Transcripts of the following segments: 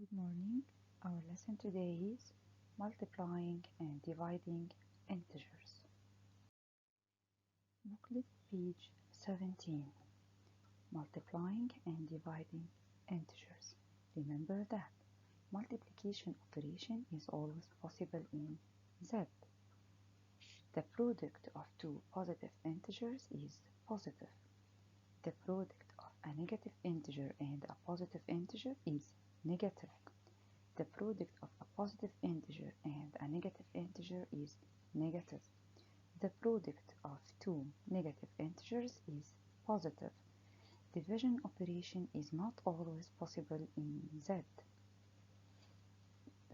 Good morning. Our lesson today is multiplying and dividing integers. Booklet page 17. Multiplying and dividing integers. Remember that multiplication operation is always possible in Z. The product of two positive integers is positive. The product of a negative integer and a positive integer is negative. The product of a positive integer and a negative integer is negative. The product of two negative integers is positive. Division operation is not always possible in Z.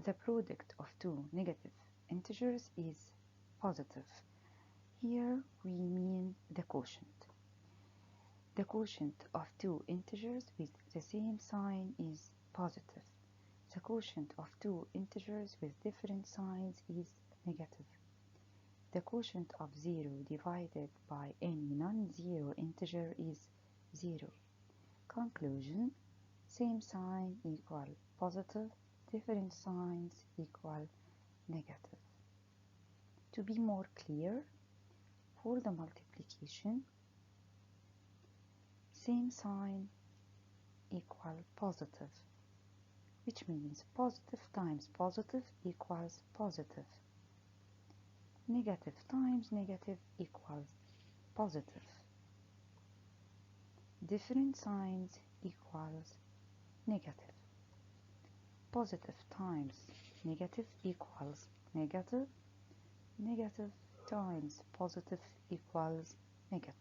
The product of two negative integers is positive. Here we mean the quotient. The quotient of two integers with the same sign is positive. The quotient of two integers with different signs is negative. The quotient of 0 divided by any non-zero integer is 0. Conclusion: same sign equal positive, different signs equal negative. To be more clear, for the multiplication, same sign equal positive, which means positive times positive equals positive. Negative times negative equals positive. Different signs equals negative. Positive times negative equals negative. Negative times positive equals negative.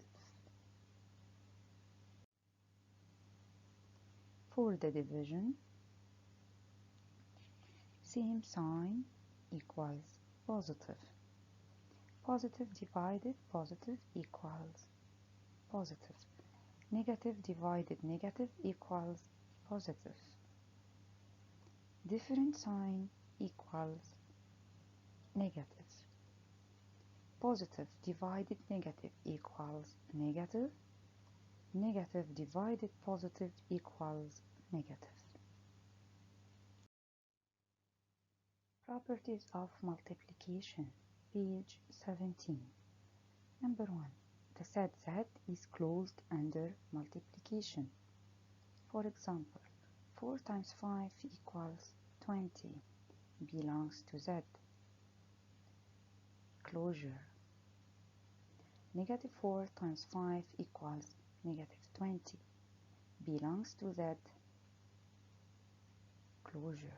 For the division, same sign equals positive. Positive divided positive equals positive. Negative divided negative equals positive. Different sign equals negative. Positive divided negative equals negative. Negative divided positive equals negative. Properties of multiplication, page 17. Number 1. The set Z is closed under multiplication. For example, 4 times 5 equals 20 belongs to Z. Closure. Negative 4 times 5 equals negative 20 belongs to Z. Closure.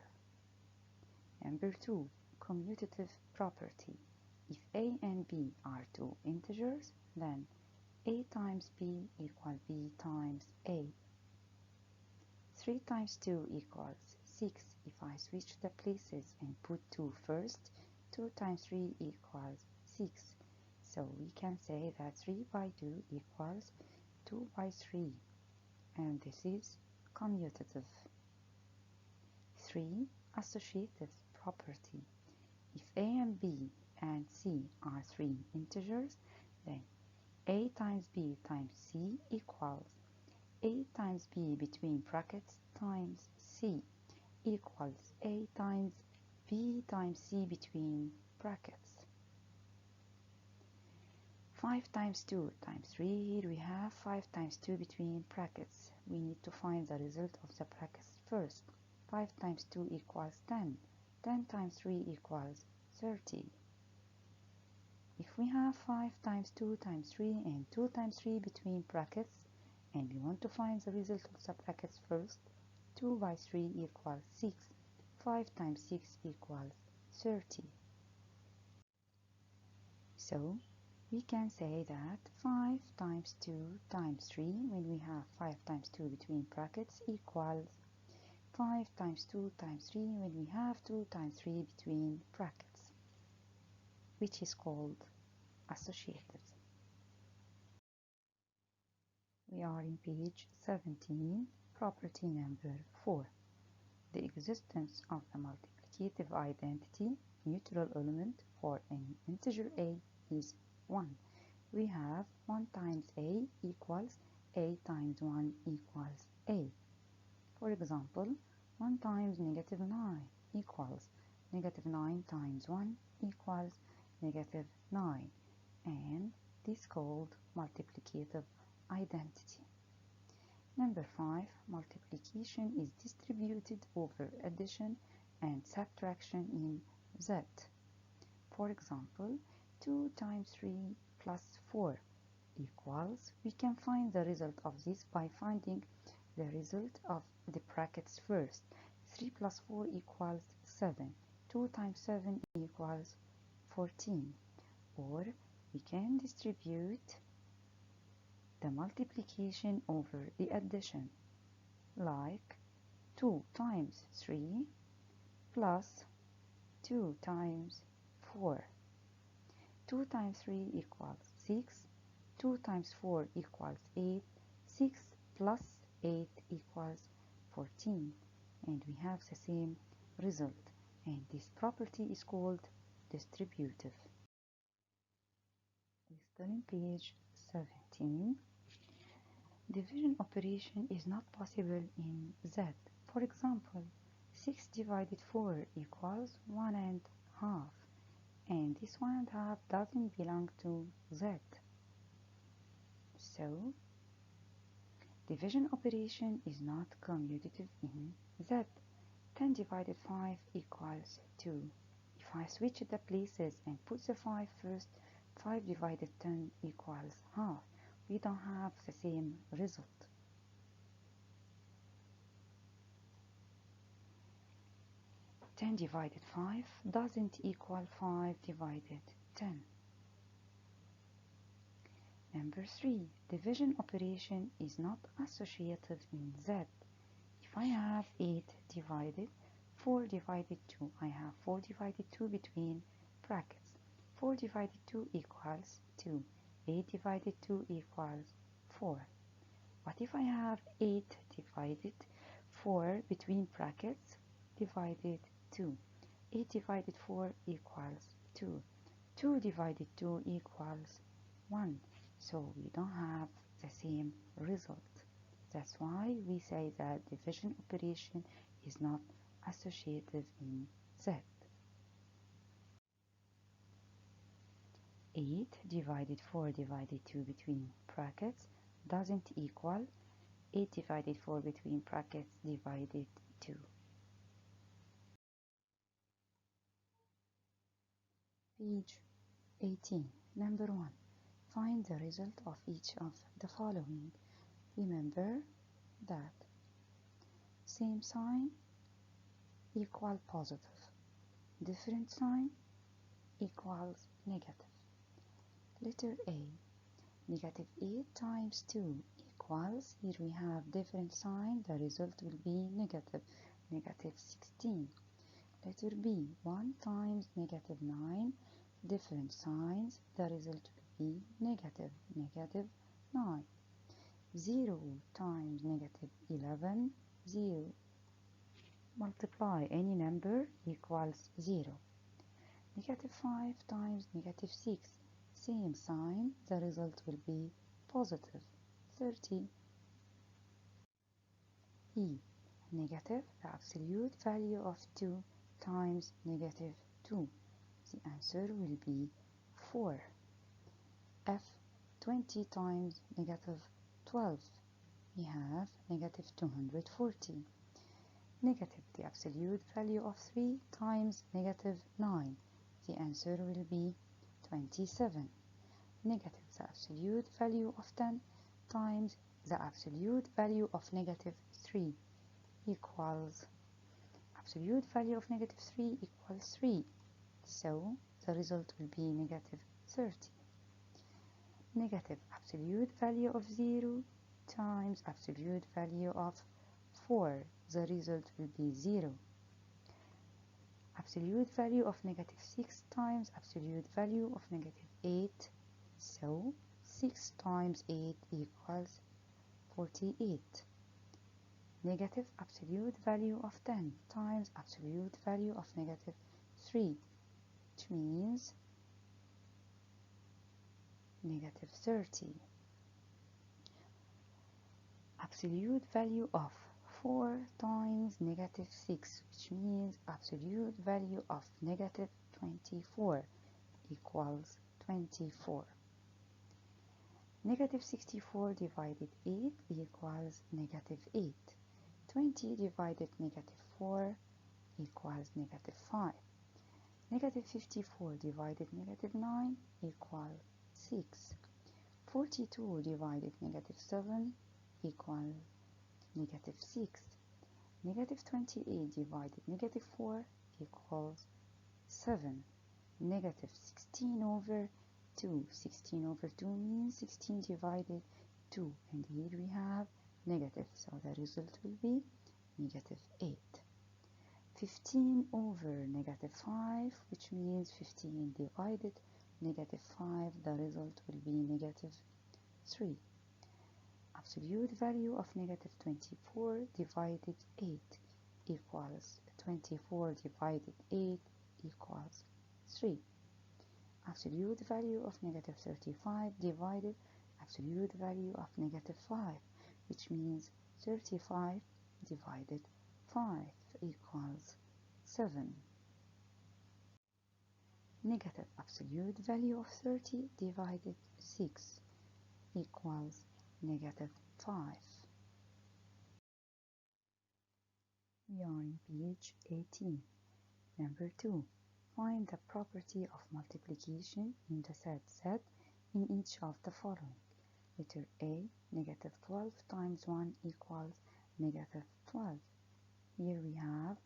Number 2. Commutative property. If A and B are two integers, then A times B equals B times A. 3 times 2 equals 6. If I switch the places and put 2 first, 2 times 3 equals 6. So we can say that 3 by 2 equals 2 by 3. And this is commutative. 3. Associative property. If A and B and C are three integers, then A times B times C equals A times B between brackets times C equals A times B times C between brackets. 5 times 2 times 3, here we have 5 times 2 between brackets. We need to find the result of the brackets first. 5 times 2 equals 10. 10 times 3 equals 30. If we have 5 times 2 times 3 and 2 times 3 between brackets, and we want to find the result of the brackets first, 2 by 3 equals 6. 5 times 6 equals 30. So, we can say that 5 times 2 times 3, when we have 5 times 2 between brackets, equals 5 times 2 times 3 when we have 2 times 3 between brackets, which is called associative. We are in page 17, property number 4. The existence of the multiplicative identity neutral element for an integer a is 1. We have 1 times a equals a times 1 equals a. For example, 1 times negative 9 equals negative 9 times 1 equals negative 9, and this is called multiplicative identity. Number 5, multiplication is distributed over addition and subtraction in Z. For example, 2 times 3 plus 4 equals, we can find the result of this by finding the result of the brackets first. 3 plus 4 equals 7. 2 times 7 equals 14. Or we can distribute the multiplication over the addition, like 2 times 3 plus 2 times 4. 2 times 3 equals 6. 2 times 4 equals 8. 6 plus 8 equals 14. And we have the same result. And this property is called distributive. We study on page 17. Division operation is not possible in Z. For example, 6 divided 4 equals 1.5, and this 1.5 doesn't belong to Z. So, division operation is not commutative in Z. 10 divided 5 equals 2. If I switch the places and put the 5 first, 5 divided 10 equals half. We don't have the same result. Ten divided 5 doesn't equal 5 divided 10. Number 3, division operation is not associative in Z. If I have 8 divided 4 divided 2, I have 4 divided 2 between brackets. 4 divided 2 equals 2. 8 divided 2 equals 4. What if I have 8 divided 4 between brackets divided 2? 8 divided 4 equals 2. 2 divided 2 equals 1. So we don't have the same result. That's why we say that division operation is not associative in Z. 8 divided 4 divided 2 between brackets doesn't equal 8 divided 4 between brackets divided 2. Page 18. Number 1. Find the result of each of the following. Remember that same sign equal positive, different sign equals negative. Letter A, negative 8 times 2 equals, here we have different sign, the result will be negative, negative 16. Letter B, 1 times negative 9, different signs, the result will be negative, negative 9. 0 times negative 11, 0. Multiply any number equals 0. Negative 5 times negative 6, same sign, the result will be positive, 30. E, negative, the absolute value of 2 times negative 2. The answer will be 4. F, 20 times negative 12. We have negative 240. Negative, the absolute value of 3 times negative 9. The answer will be 27. Negative, the absolute value of 10 times the absolute value of negative 3 equals, absolute value of negative 3 equals 3. So the result will be negative 30. Negative, absolute value of 0 times absolute value of 4. The result will be 0. Absolute value of negative 6 times absolute value of negative 8. So 6 times 8 equals 48. Negative absolute value of 10 times absolute value of negative 3, which means negative 30. Absolute value of 4 times negative 6, which means absolute value of negative 24 equals 24. Negative 64 divided 8 equals negative 8. 20 divided negative 4 equals negative 5. Negative 54 divided negative 9 equals 6. 42 divided negative 7 equals negative 6. Negative 28 divided negative 4 equals 7. Negative 16 over 2. 16 over 2 means 16 divided 2. And here we have negative. So the result will be negative 8. 15 over negative 5, which means 15 divided negative 5. The result will be negative 3. Absolute value of negative 24 divided 8 equals 24 divided 8 equals 3. Absolute value of negative 35 divided absolute value of negative 5, which means 35 divided 5 equals 7. Negative absolute value of 30 divided 6 equals negative 5. We are on page 18. Number 2. Find the property of multiplication in the said set in each of the following. Letter A, negative 12 times 1 equals negative 12. Here we have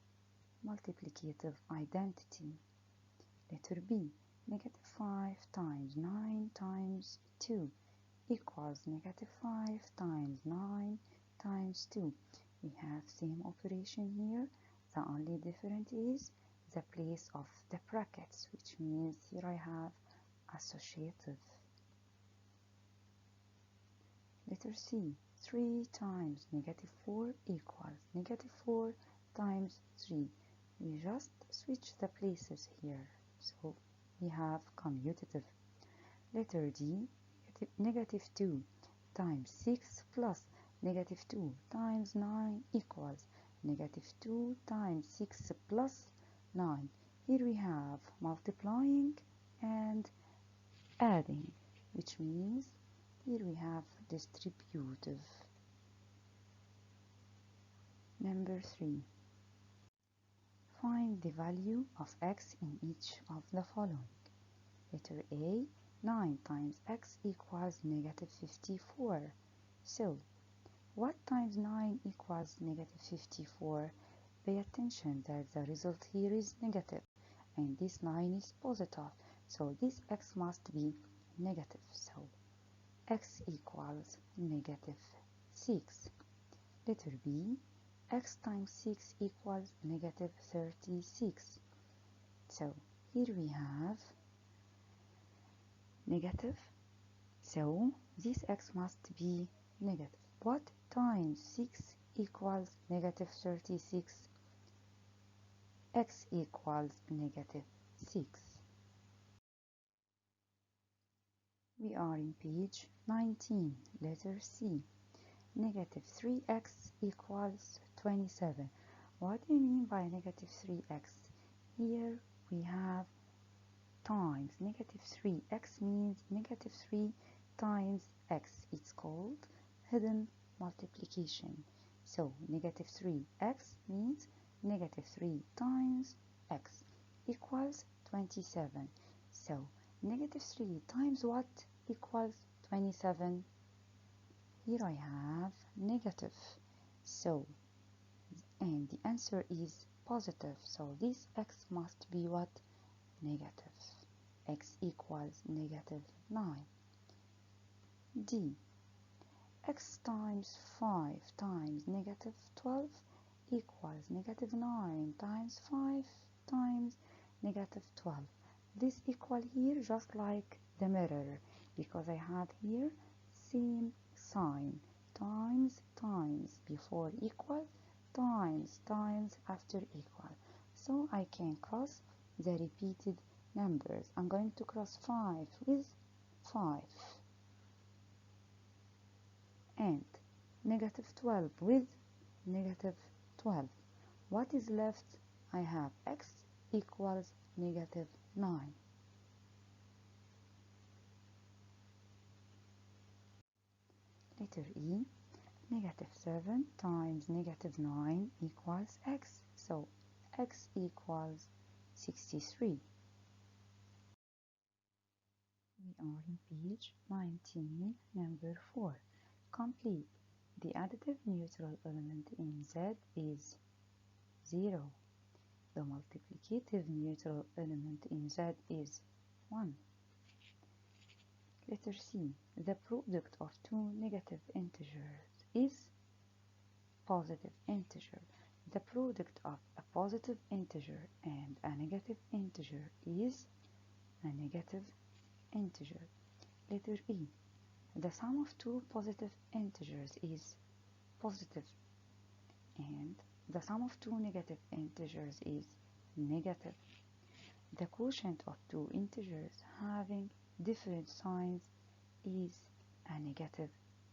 multiplicative identity. Letter B, negative 5 times 9 times 2 equals negative 5 times 9 times 2. We have same operation here. The only difference is the place of the brackets, which means here I have associative. Letter C, 3 times negative 4 equals negative 4 times 3. We just switch the places here, so we have commutative. Letter D, negative 2 times 6 plus negative 2 times 9 equals negative 2 times 6 plus 9. Here we have multiplying and adding, which means here we have distributive. Number 3. Find the value of x in each of the following. Letter A, 9 times x equals negative 54. So, what times 9 equals negative 54? Pay attention that the result here is negative, and this 9 is positive, so this x must be negative. So, x equals negative 6. Letter B, x times 6 equals negative 36. So, here we have negative, so this x must be negative. What times 6 equals negative 36? X equals negative 6. We are in page 19, letter C. Negative 3x equals 27. What do you mean by negative 3x? Here we have times negative 3. X means negative 3 times x. It's called hidden multiplication. So negative 3x means negative 3 times x equals 27. So negative 3 times what equals 27? Here I have negative. So, and the answer is positive. So this x must be what? Negative. X equals negative 9. D. X times 5 times negative 12 equals negative 9 times 5 times negative 12. This equal here just like the mirror, because I have here same sign, times times before equal, times times after equal. So I can cross the repeated numbers. I'm going to cross 5 with 5 and negative 12 with negative 12. What is left? I have x equals negative 9. Letter E, negative 7 times negative 9 equals x. So x equals 63. We are on page 19, number 4. Complete. The additive neutral element in Z is 0. The multiplicative neutral element in Z is 1. Letter C. The product of two negative integers is positive integer. The product of a positive integer and a negative integer is a negative integer. Letter E. The sum of two positive integers is positive and the sum of two negative integers is negative. The quotient of two integers having different signs is a negative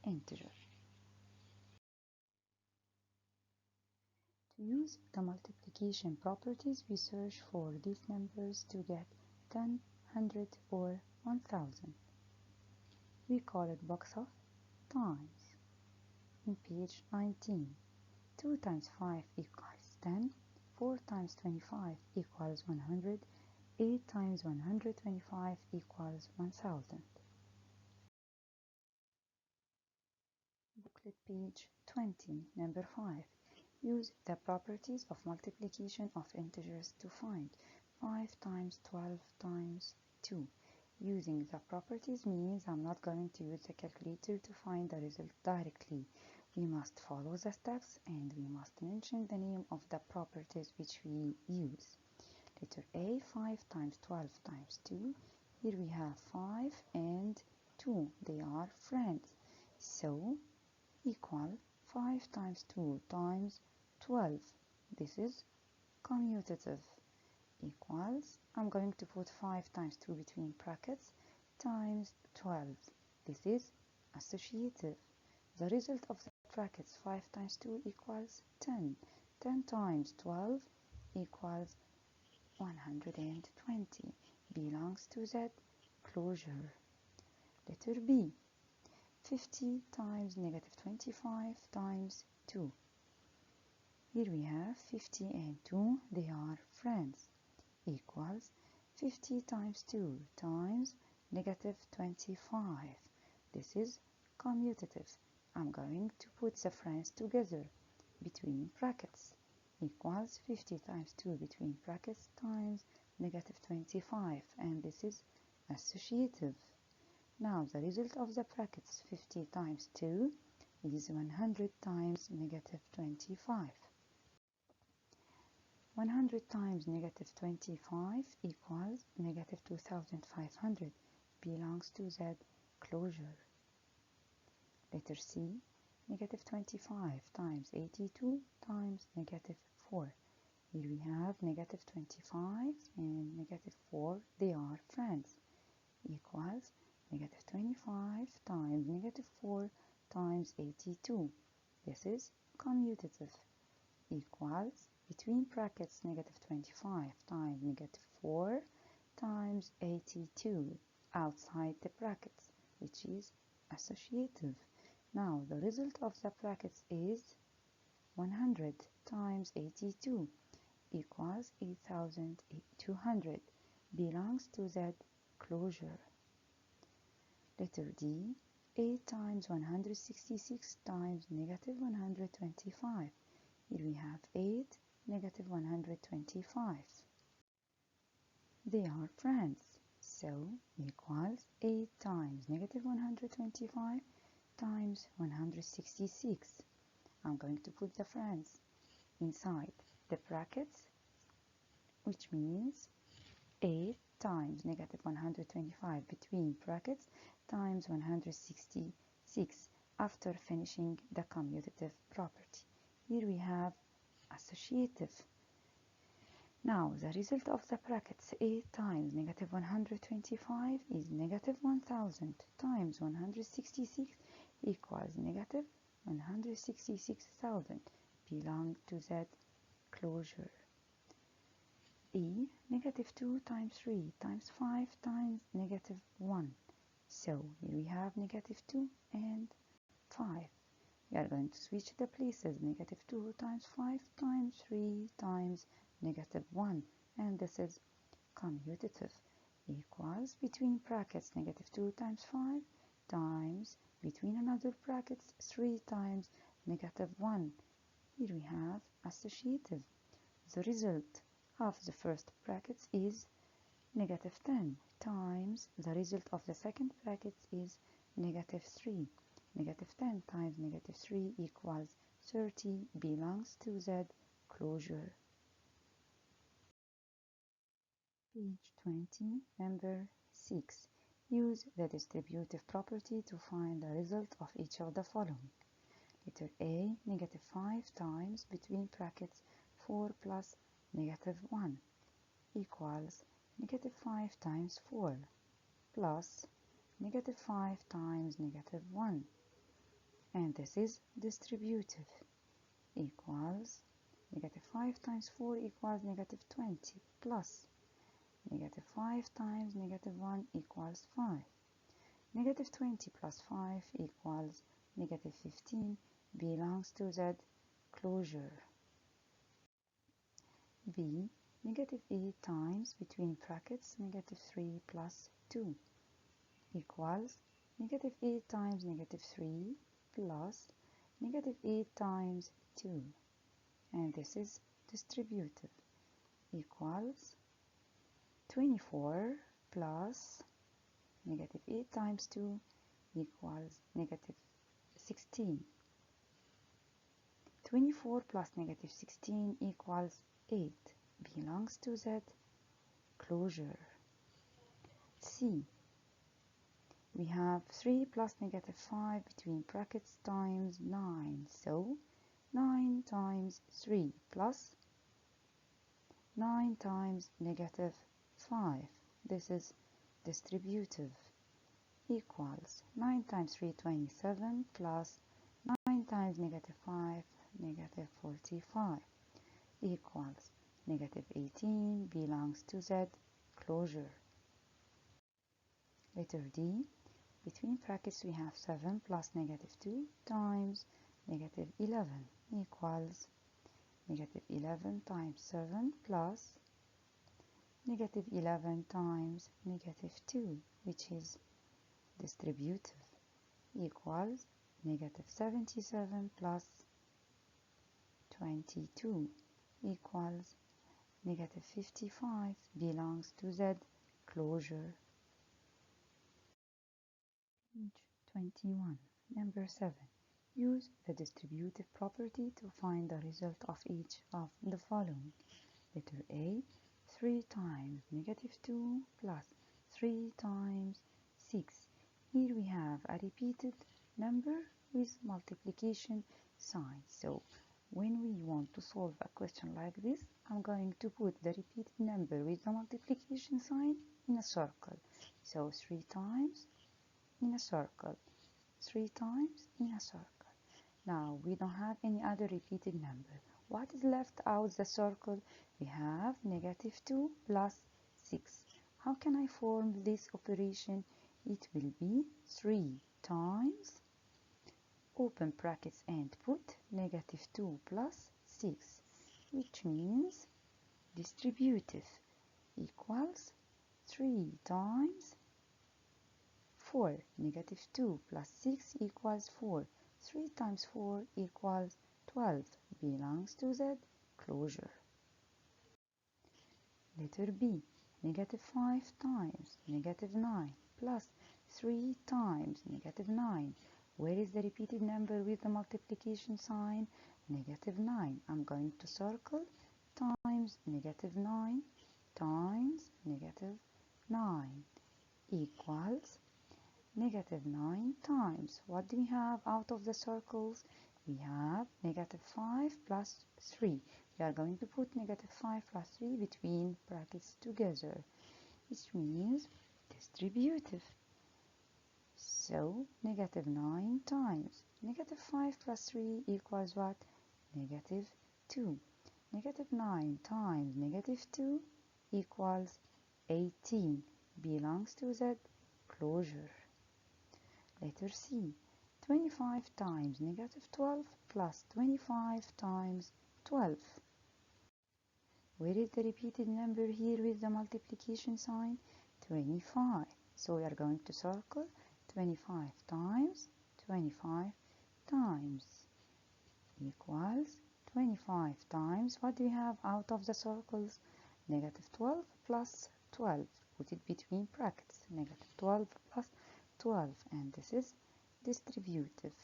integer. To use the multiplication properties, we search for these numbers to get 10, 100 or 1000. We call it box of times. In page 19, 2 times 5 equals 10, 4 times 25 equals 100, 8 times 125 equals 1000. Booklet page 20, number 5. Use the properties of multiplication of integers to find 5 times 12 times 2. Using the properties means I'm not going to use the calculator to find the result directly. We must follow the steps and we must mention the name of the properties which we use. Letter A, 5 times 12 times 2. Here we have 5 and 2. They are friends. So, equal 5 times 2 times 12. This is commutative. Equals, I'm going to put 5 times 2 between brackets times 12. This is associative. The result of the brackets 5 times 2 equals 10. 10 times 12 equals 120. Belongs to Z closure. Letter B. 50 times negative 25 times 2. Here we have 50 and 2, they are friends. Equals 50 times 2 times negative 25. This is commutative. I'm going to put the friends together between brackets. Equals 50 times 2 between brackets times negative 25, and this is associative. Now the result of the brackets 50 times 2 is 100 times negative 25. 100 times negative 25 equals negative 2500. Belongs to Z closure. Letter C. Negative 25 times 82 times negative 4. Here we have negative 25 and negative 4. They are friends. Equals negative 25 times negative 4 times 82. This is commutative. Equals between brackets negative 25 times negative 4 times 82 outside the brackets, which is associative. Now the result of the brackets is 100 times 82 equals 8200. Belongs to Z closure. Letter D. 8 times 166 times negative 125. Here we have 8, negative 125. They are friends. So equals 8 times negative 125 times 166. I'm going to put the friends inside the brackets, which means 8 times negative 125 between brackets times 166 after finishing the commutative property. Here we have associative. Now the result of the brackets 8 times negative 125 is negative 1000 times 166 equals negative 166,000. belong to Z closure. E, negative 2 times 3 times 5 times negative 1. So here we have negative 2 and 5. We are going to switch the places. Negative 2 times 5 times 3 times negative 1. And this is commutative. Equals between brackets negative 2 times 5 times between another brackets 3 times negative 1. Here we have associative. The result of the first brackets is negative 10 times the result of the second bracket is negative 3. Negative 10 times negative 3 equals 30 belongs to Z closure. Page 20, number 6. Use the distributive property to find the result of each of the following. Letter A, negative 5 times between brackets 4 plus negative 1 equals negative 5 times 4 plus negative 5 times negative 1. And this is distributive. Equals negative 5 times 4 equals negative 20 plus negative 5 times negative 1 equals 5. Negative 20 plus 5 equals negative 15 belongs to Z closure. B, negative 8 times between brackets negative 3 plus 2 equals negative 8 times negative 3 plus negative 8 times 2. And this is distributive. Equals 24 plus negative 8 times 2 equals negative 16. 24 plus negative 16 equals 8 belongs to Z closure. C, we have 3 plus negative 5 between brackets times 9. So 9 times 3 plus 9 times negative 5. This is distributive. Equals 9 times 3, 27 plus 9 times negative 5, negative 45 equals negative 18 belongs to Z closure. Letter D, between brackets we have 7 plus negative 2 times negative 11 equals negative 11 times 7 plus negative 11 times negative 2, which is distributive. Equals negative 77 plus 22 equals negative 55 belongs to Z closure. Page 21, number 7. Use the distributive property to find the result of each of the following. Letter A, 3 times negative 2 plus 3 times 6. Here we have a repeated number with multiplication sign. So when we want to solve a question like this, I'm going to put the repeated number with the multiplication sign in a circle. So 3 times in a circle, 3 times in a circle. Now we don't have any other repeated number. What is left out the circle? We have negative 2 plus 6. How can I form this operation? It will be 3 times, open brackets and put negative 2 plus 6, which means distributive, equals 3 times 4. Negative 2 plus 6 equals 4. 3 times 4 equals 12. Belongs to Z closure. Letter B. Negative 5 times negative 9 plus 3 times negative 9. Where is the repeated number with the multiplication sign? Negative 9. I'm going to circle times negative 9 times negative 9 equals negative 9 times. What do we have out of the circles? We have negative 5 plus 3. We are going to put negative 5 plus 3 between brackets together, which means distributive. So negative 9 times negative 5 plus 3 equals what? negative 2. Negative 9 times negative 2 equals 18. Belongs to Z, closure. Letter C. 25 times negative 12 plus 25 times 12. Where is the repeated number here with the multiplication sign? 25. So we are going to circle 25 times 25 times equals 25 times, what do we have out of the circles? Negative 12 plus 12. Put it between brackets. Negative 12 plus 12. And this is distributive.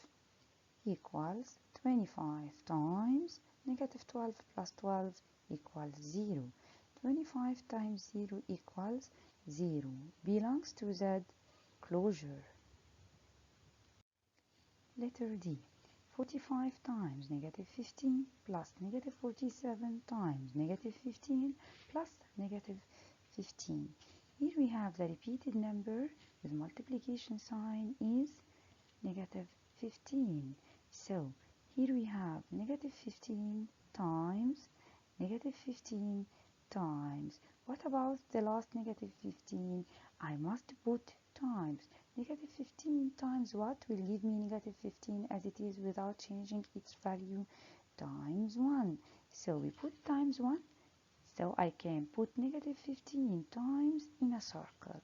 Equals 25 times negative 12 plus 12 equals 0. 25 times 0 equals 0. Belongs to Z, closure. Letter D. 45 times negative 15 plus negative 47 times negative 15 plus negative 15. Here we have the repeated number with multiplication sign is negative 15. So here we have negative 15 times negative 15 times. What about the last negative 15? I must put times. Negative 15 times what will give me negative 15 as it is without changing its value? Times 1. So we put times 1. So I can put negative 15 times in a circle.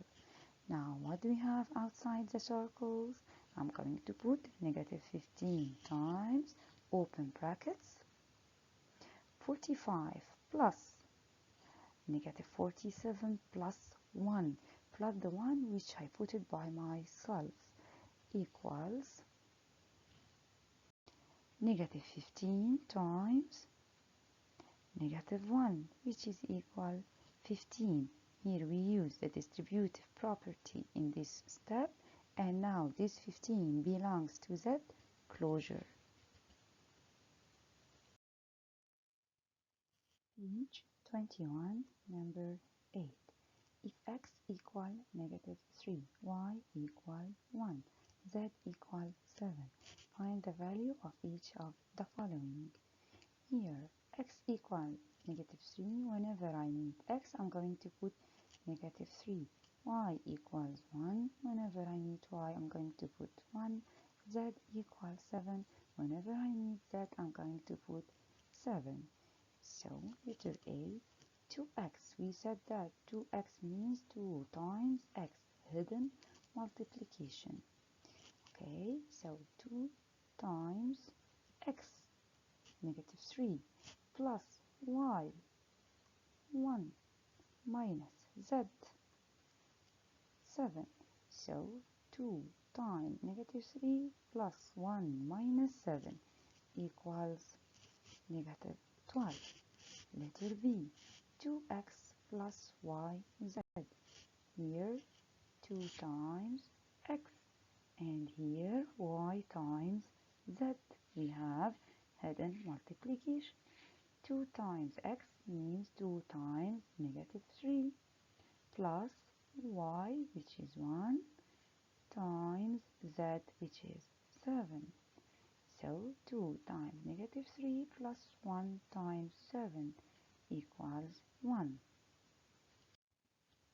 Now what do we have outside the circles? I'm going to put negative 15 times, open brackets, 45 plus negative 47 plus 1 plus the 1 which I put it by myself equals negative 15 times negative 1 which is equal 15. Here we use the distributive property in this step, and now this 15 belongs to Z, closure. Page 21, number 8. If x equal negative 3, y equal 1, z equal 7, find the value of each of the following. Here, x equal negative 3, whenever I need x, I'm going to put negative 3. Y equals 1, whenever I need y, I'm going to put 1. Z equals 7, whenever I need z, I'm going to put 7. So, letter A, 2x. We said that 2x means 2 times x, hidden multiplication. Okay, so 2 times x, negative 3, plus y, 1, minus z, 7. So 2 times negative 3 plus 1 minus 7 equals negative 12. Letter B, 2x plus y, z. Here 2 times x, and here y times z. We have hidden multiplication. 2 times x means 2 times negative 3 plus y, which is 1, times z, which is 7. So 2 times negative 3 plus 1 times 7 equals 1.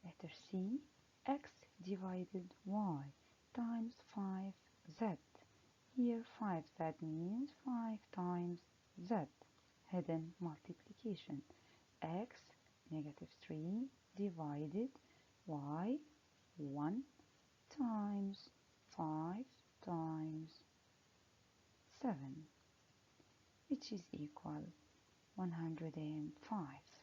Letter C, x divided y times 5z. Here 5z means 5 times z, hidden multiplication. X, negative 3, divided y, 1, times 5 times 7, which is equal 105.